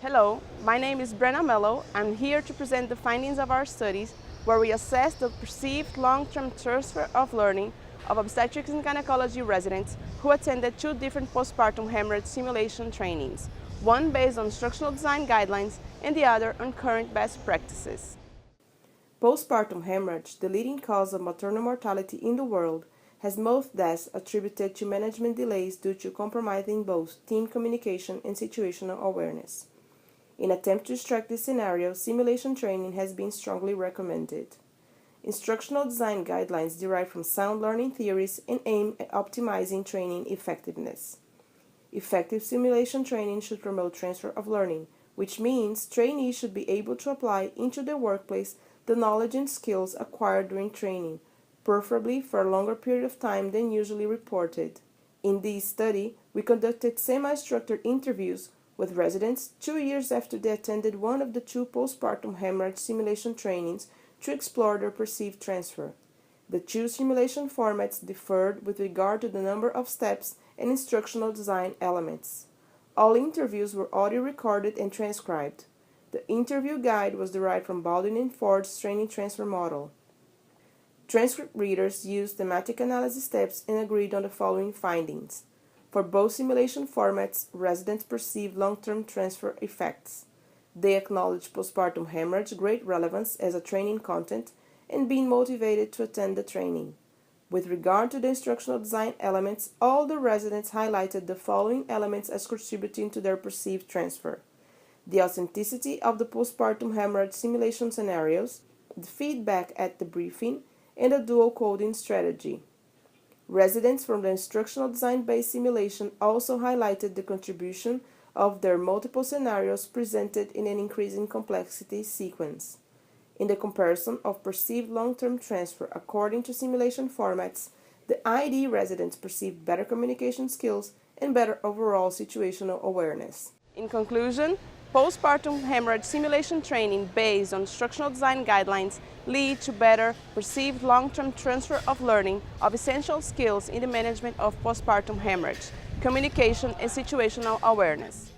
Hello, my name is Brenda. I'm here to present the findings of our studies where we assess the perceived long-term transfer of learning of obstetrics and gynecology residents who attended two different postpartum hemorrhage simulation trainings, one based on instructional design guidelines and the other on current best practices. Postpartum hemorrhage, the leading cause of maternal mortality in the world, has most deaths attributed to management delays due to compromising both team communication and situational awareness. In attempt to extract this scenario, simulation training has been strongly recommended. Instructional design guidelines derive from sound learning theories and aim at optimizing training effectiveness. Effective simulation training should promote transfer of learning, which means trainees should be able to apply into their workplace the knowledge and skills acquired during training, preferably for a longer period of time than usually reported. In this study, we conducted semi-structured interviews with residents 2 years after they attended one of the two postpartum hemorrhage simulation trainings to explore their perceived transfer. The two simulation formats differed with regard to the number of steps and instructional design elements. All interviews were audio recorded and transcribed. The interview guide was derived from Baldwin and Ford's training transfer model. Transcript readers used thematic analysis steps and agreed on the following findings. For both simulation formats, residents perceived long-term transfer effects. They acknowledged postpartum hemorrhage great relevance as a training content and being motivated to attend the training. With regard to the instructional design elements, all the residents highlighted the following elements as contributing to their perceived transfer: the authenticity of the postpartum hemorrhage simulation scenarios, the feedback at the briefing, and a dual coding strategy. Residents from the instructional design-based simulation also highlighted the contribution of their multiple scenarios presented in an increasing complexity sequence. In the comparison of perceived long-term transfer according to simulation formats, the ID residents perceived better communication skills and better overall situational awareness. In conclusion, postpartum hemorrhage simulation training based on instructional design guidelines lead to better perceived long-term transfer of learning of essential skills in the management of postpartum hemorrhage, communication and situational awareness.